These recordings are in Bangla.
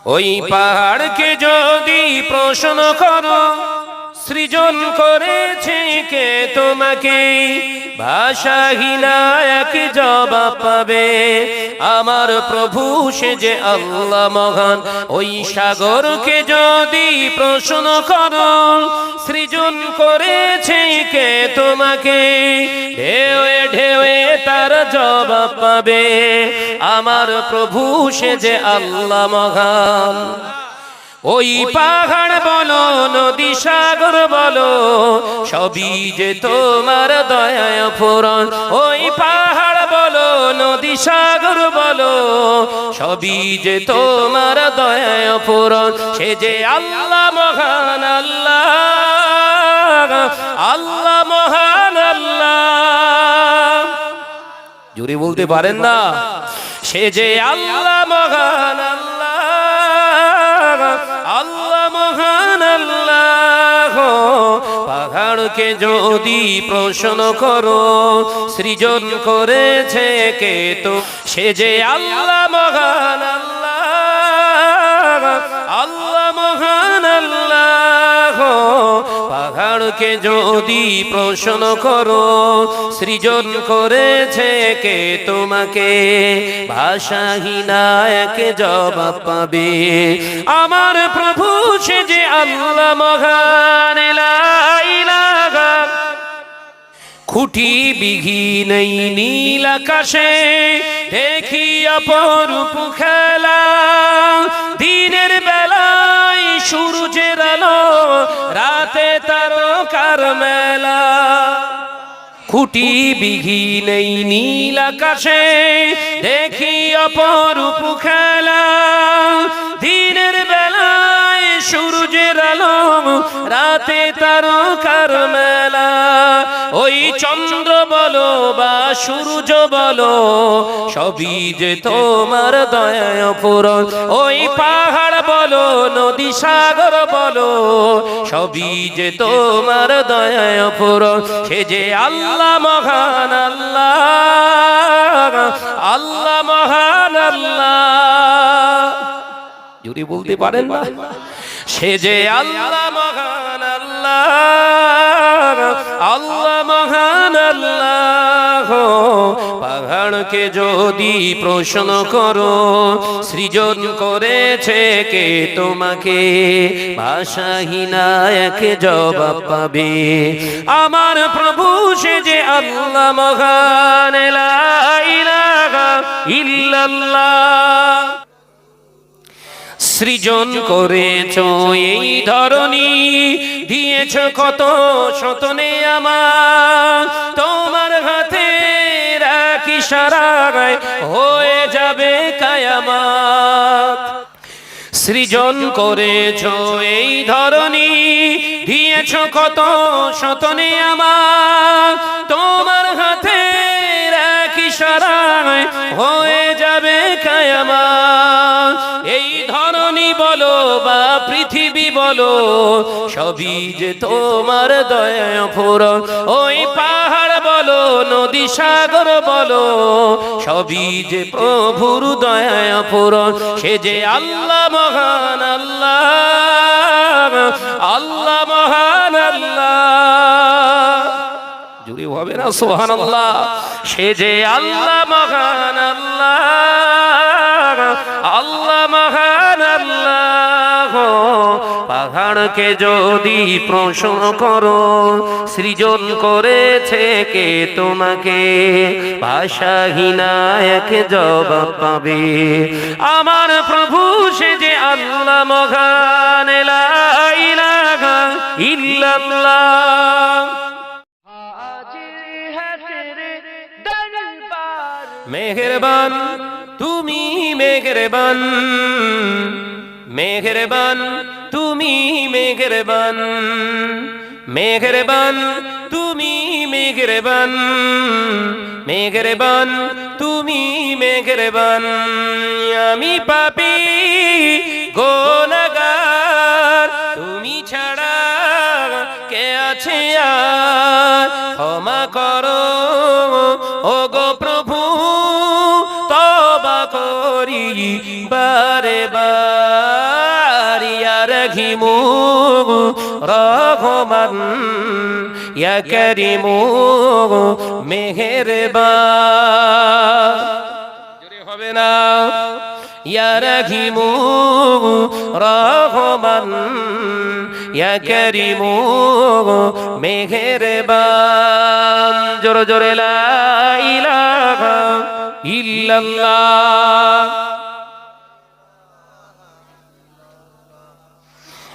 ওই পাহাড়কে যদি প্রশ্ন করো সৃজন করেছে কে তোমাকে, ভাষাহীনা এক জবাব পাবে, আমার প্রভু সে যে আল্লাহ মহান। ওই সাগরকে যদি প্রশ্ন করো সৃজন করেছে কে তোমাকে, ঢেউয়ে ঢেউয়ে তার জবাব পাবে, আমার প্রভু সে যে আল্লাহ মহান। ওই পাহাড় বলো নদী সাগর বলো সবই যে তোমার দয়ায় পূরণ। ওই পাহাড় বলো নদী সাগর বলো সবই যে তোমার দয়ায় পূরণ। সে যে আল্লাহ মহান আল্লাহ, আল্লাহ মহান আল্লাহ। জোরে বলতে পারেন না? সে যে আল্লাহ মহান আল্লাহ, আল্লাহ মহান আল্লাহ। পাহাড়কে যদি প্রশ্ন করো সৃজন করেছে কে তো, সে যে আল্লাহ মহান আল্লাহ, আল্লাহ মহান আল্লাহ। পাহাড়কে যদি প্রশ্ন করো সৃজন করেছে কে তোমাকে, ভাষাহীনা এক জবাব পাবে, আমার প্রভু সে যে আল্লাহ মহান। লা ইলাহা খুঁটি বিহীন এই নীল আকাশে দেখি অপরূপ খেলা, দিনের বেলায় সূর্যের আলো রাতে তারকার মেলা। খুঁটি বিহীন এই নীল আকাশে দেখি অপরূপ খেলা, দিনের বেলায় সূর্যের আলো রাতে তারকার মেলা। ওই চন্দ্র বলো বা সূর্য বলো সবই যে তোমার দয়ায় পূরণ। ওই পাহাড় বলো নদী সাগর বলো সবই যে তোমার দয়ায় পূরণ। সে যে আল্লাহ মহান আল্লাহ, আল্লাহ মহান আল্লাহ। যদি বলতে পারেন না? সে যে আল্লাহ মহান আল্লাহ, আল্লাহ মহান আল্লাহ। পাহাড়কে যদি প্রশ্ন করো সৃজন করেছে কে তোমাকে, ভাষাহীনা এক জবাব পাবে, আমার প্রভু সে যে আল্লাহ মহান। লা ইলাহা ইল্লাল্লাহ। সৃজন করেছ এই ধরনী, দিয়েছ কত শতনে আমার, তোমার হাতে এক ইশারায় হয়ে যাবে কায়ামত। সৃজন করেছ এই ধরনী, দিয়েছ কত শতনে আমার, তোমার হাতে এক ইশারায় হয়ে যাবে কায়ামত। এই ধরনী বলো বা পৃথিবী বলো সবই যে তোমার দয়ায় পূরণ। ওই পাহাড় বলো নদী সাগর বলো সবই যে প্রভুর দয়ায় পূরণ। সে যে আল্লাহ মহান আল্লাহ, আল্লাহ মহান আল্লাহ। জুড়ে হবে না সুবহানাল্লাহ? সে যে আল্লাহ মহান আল্লাহ, আল্লাহ মহান আল্লাহ। পাহাড়কে যদি প্রশ্ন করো সৃজন করেছে কে তোমাকে, ভাষাহীনা এক জবাব পাবে, আমার প্রভু সে যে আল্লাহ মহান। লা ইলাহা ইল্লাল্লাহ। মেহেরবান তুমি মেহেরবান, মেহেরবান তুমি মেহেরবান, মেহেরবান তুমি মেহেরবান, মেহেরবান তুমি মেহেরবান। আমি পাপী গুনাহগার, তুমি ছাড়া কে আছে আর, ক্ষমা করো ওগো প্রভু, তওবা করি বারে বার। রহমান ইয়া করিম মেহেরবান জোরে হবে না ইয়া রহিম রহমান ইয়া করিম মেহেরবান জোরে জোরে লা ইলাহা ইল্লাল্লাহ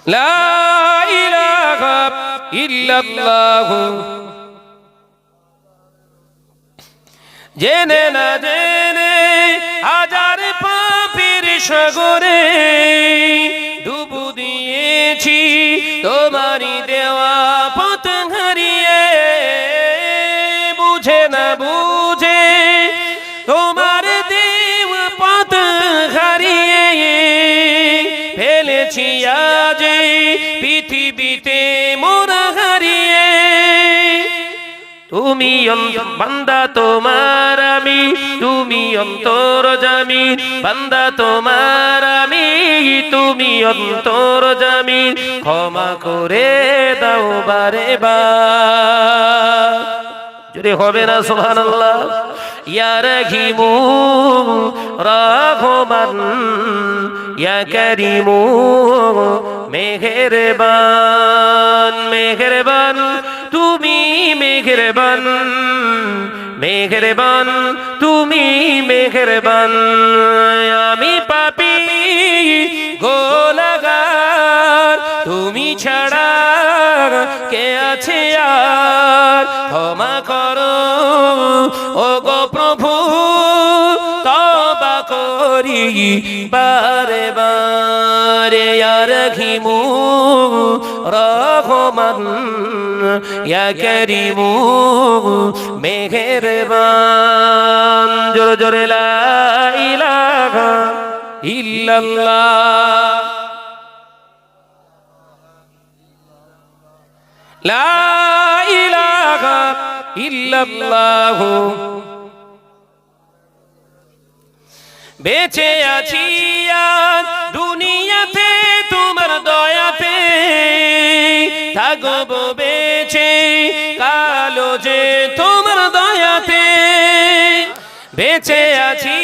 লা ইলাহা ইল্লাল্লাহ জেনে না জেনে হাজার পাপের সাগরে ডুবু দিয়েছি তোমারই দেওয়া পথ হারিয়ে বুঝে না বুঝে তোমার দেওয়া পথ হারিয়ে ফেলেছি আজ পৃথিবীতে মোরা হারিয়ে তুমি বান্দা তোমার আমি তুমি অন্তর্যামী বান্দা তোমার আমি তুমি অন্তর্যামী ক্ষমা করে দাও বারে বার যদি হবে না সুবহানাল্লাহ ইয়া রহিম রহমান ইয়া করিম মেহেরবান মেহেরবান তুমি মেহেরবান মেহেরবান তুমি মেহেরবান আমি পাপী গোলাগার তুমি ছাড়া কে আছে আর ক্ষমা করো ও গো প্রভু তওবা করি বারে বারে ইয়া রহিম রহমান ইয়া করিম মেহেরবান জোরে জোরে লা ইলাহা ইল্লাল্লাহ লা ইলাহা ইল্লাল্লাহ বেঁচে আছি আজ দুনিয়াতে তোমার দয়াতে থাকব বেঁচে কালো যে তোমার দয়াতে বেঁচে আছি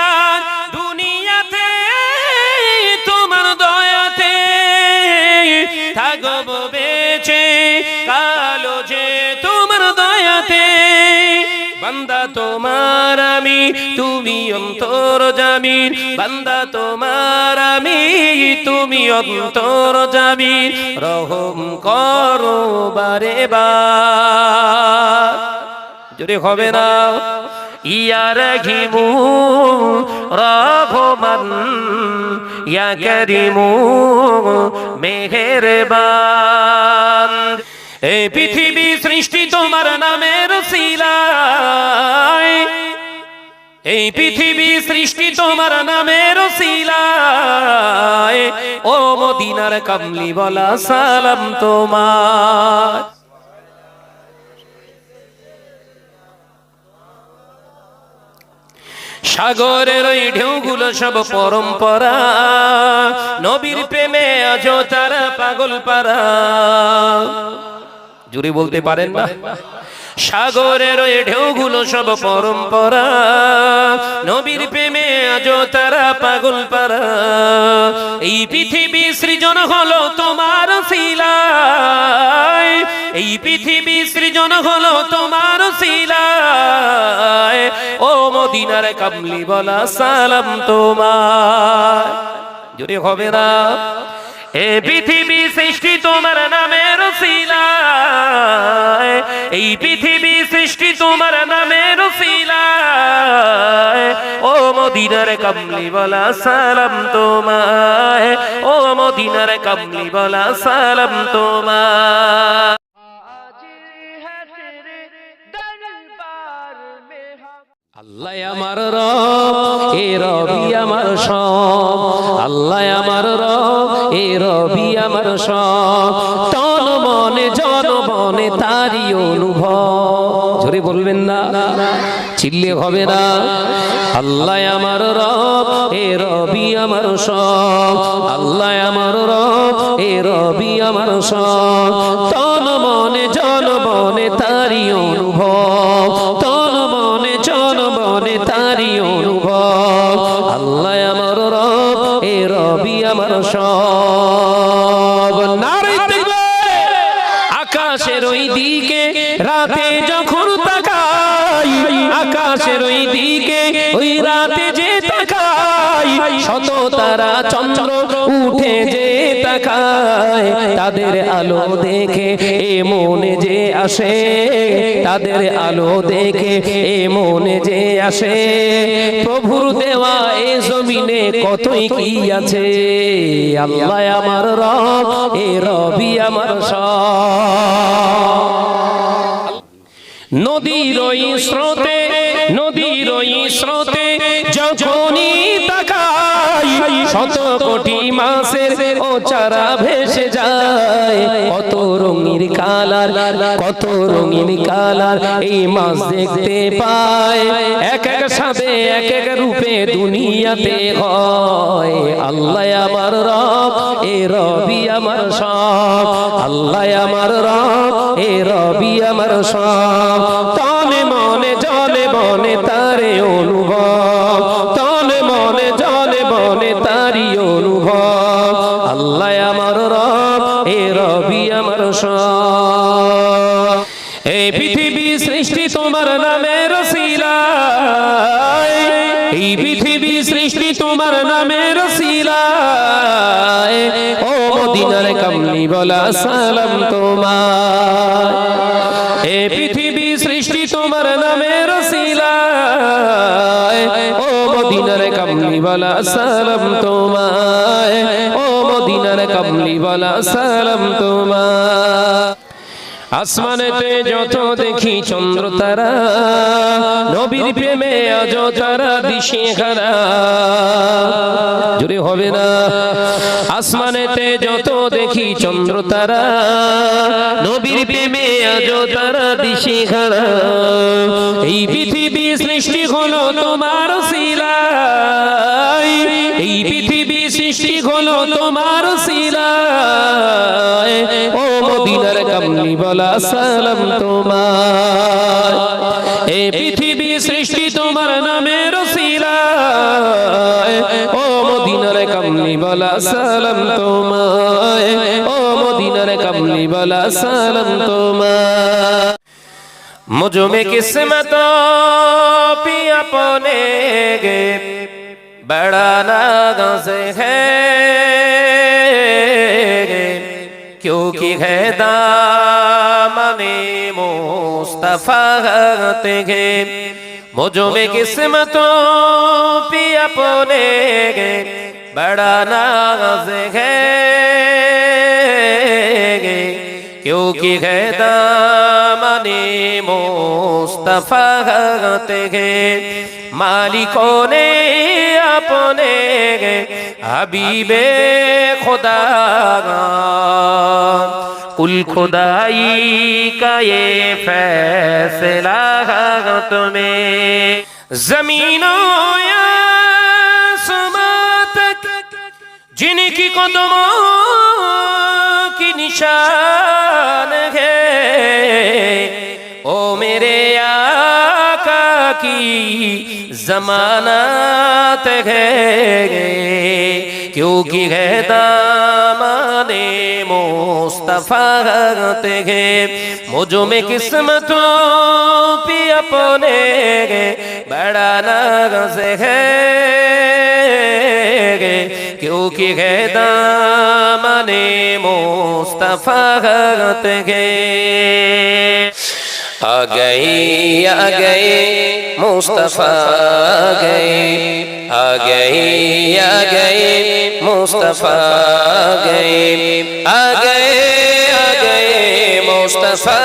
আজ দুনিয়াতে তোমার দয়াতে থাকব বেঁচে কালো যে তোমার দয়াতে বান্দা তোমার আমি তুমি অন্তর্যামী বান্দা তোমার আমি তুমি অন্তর্যামী রহম করো বারে বার জোরে হবে না ইয়া রহিম রহমান ইয়া করিম মেহেরবান এই পৃথিবী সৃষ্টি তোমার নামের উসিলায় এই পৃথিবী সৃষ্টি তোমার নামের উসিলায় ও মদিনার কামলি বলা সালাম তোমার সাগরের ওই ঢেউগুলো সব পরম্পরা নবীর প্রেমে আজও তারা পাগল পারা জুড়ে বলতে পারেন না সাগরের ওই ঢেউগুলো সব পরম্পরা নবীর প্রেমে আজও তারা পাগল পারা এই পৃথিবী সৃজন হলো তোমার উসিলায় এই পৃথিবী সৃজন হলো তোমার উসিলায় ও মদিনার কামলি বলা সালাম তোমার জোরে হবে না এই পৃথিবী সৃষ্টি তোমার নামের উসিলায় এই পৃথিবী সৃষ্টি তোমার নামের উসিলায় ও মদিনার কামলি বলা সালাম তোমায় ও মদিনার কামলি বলা সালাম তোমায় আল্লাহ আমার রব এ রবি আমার সব আল্লাহ আমার রব এ রবি আমার সব তন মনে জনমনে তারই অনুভব জোরে বলবেন না চিল্লে হবে না আল্লাহ আমার রব এ রবি আমার সব আল্লাহ আমার রব এ রবি আমার সব এ রবি আমার সব। নারে তাকবীর! আকাশের ওই দিকে রাতে যখন তাকাই, আকাশের ওই দিকে ওই রাতে যে তাকাই, শত তারা চন্দ্র উঠে যে তাকায়, তাদের আলো দেখে এ মনে যে আসে, তাদের আলো দেখে এ মনে যে আসে, প্রভুর দেওয়া এ জমিনে কতই কি আছে। আল্লাহ আমার রব, এ রবি আমার সব। নদীর ওই স্রোতে, নদীর ওই স্রোতে যখনই তাকাই, শত কোটি মাছের ও চারা ভেসে যায়, কত রঙিন কালার, কত রঙিন কালার এই মাছ দেখতে পায়, এক এক সাথে এক এক রূপে দুনিয়াতে হয়। আল্লাহ আমার রব, এ রবি আমার সব। আল্লাহ আমার রব, এ রবি আমার সব। তনে মনে জলে বনে তারে অনুভব, তনে মনে জলে বনে তারি অনুভব। আল্লাহ আমার রব, এ রবি আমার সব। এই পৃথিবী সৃষ্টি তোমার নামের রসিলায়, এই পৃথিবী সৃষ্টি তোমার নামের রসিলায়, ও মদিনার কামলি বলা সালাম তোমার। এই পৃথিবী সৃষ্টি তোমার নামের রসিলায়, ও মদিনার কামলি বলা সালাম তোমায়, ও মদিনার কামলি বলা সালাম তোমায়। আসমানেতে যত দেখি চন্দ্র তারা, নবীর প্রেমে আজ তারা দিশে হারা। জোরে হবে না? আসমানেতে যত দেখি চন্দ্র তারা, নবীর প্রেমে আজ তারা দিশে হারা। এই পৃথিবী সৃষ্টি হলো তোমার ওসিলায়, এই পৃথিবী সৃষ্টি হলো তোমার ওসিলায়, ও মদিনার কামলি বলা সালাম তোমার। এই পৃথিবী সৃষ্টি তোমার নামের ওসিলায়, ও মদিনার কামলি বলা সালাম তোমায়, ও মদিনার কামলি বলা সালাম তোমায়। मुझ में किस्मतों भी अपने गे बड़ा नाज़ है, क्योंकि है दामने मुस्तफा तेगे। मुझ में किस्मतों भी अपने गे बड़ा नाज़ है, क्योंकि है दामने मुस्तफा तेगे। मालिकों ने अपने हबीबे खुदा कुल खुदाई का ये फैसला तुम्हें। जमीनों आसमां तक जिनकी कदमों की निशान है, ओ मेरे आका की ज़मानत है, क्योंकि है दामने मुस्तफा है। मुझ में किस्मतों भी अपने बड़ा नाज़ है, क्योंकि है दामने मुस्तफा है। आ गए मुस्तफा गए, आ गए मुस्तफा गए, आ गए मुस्तफा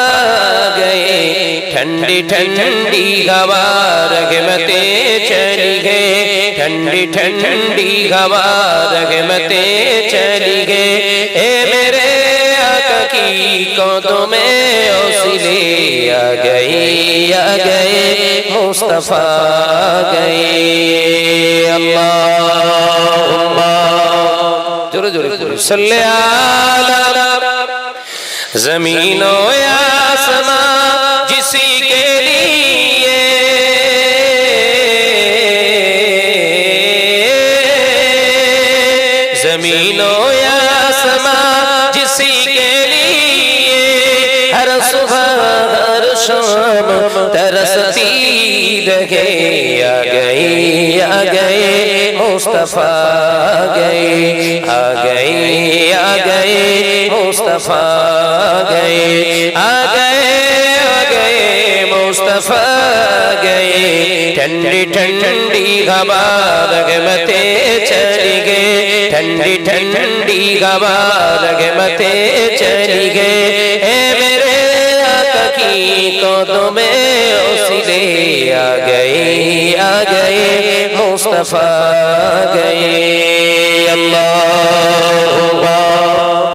गए। ठंडी ठंडी हवा रहमते चली गए, ठंडी ठंडी हवा रहमते चली गए। ए मेरे आका की कदमों में ओसिले आ गए मुस्तफा गए। अल्लाहुम्मा जोरे जोरे सल्ले अला। ज़मीनो आसमां जिसी के लिए زمین و آسمان جسی کے لیے ہر صبح ہر شام ترستی رہے آ گئے آ گئے مصطفیٰ آ گئے آ گئے آ گئے مصطفیٰ آ گئے آ گئے مصطفیٰ گئے ٹھنڈی ٹھنڈی ہوا رحمتیں چلی گئے ٹھنڈی ٹھنڈی ہوا رحمتیں چلی گئے اے میرے آقا کی قدموں میں وسیلے آ گئے مصطفیٰ آ گئے اللہ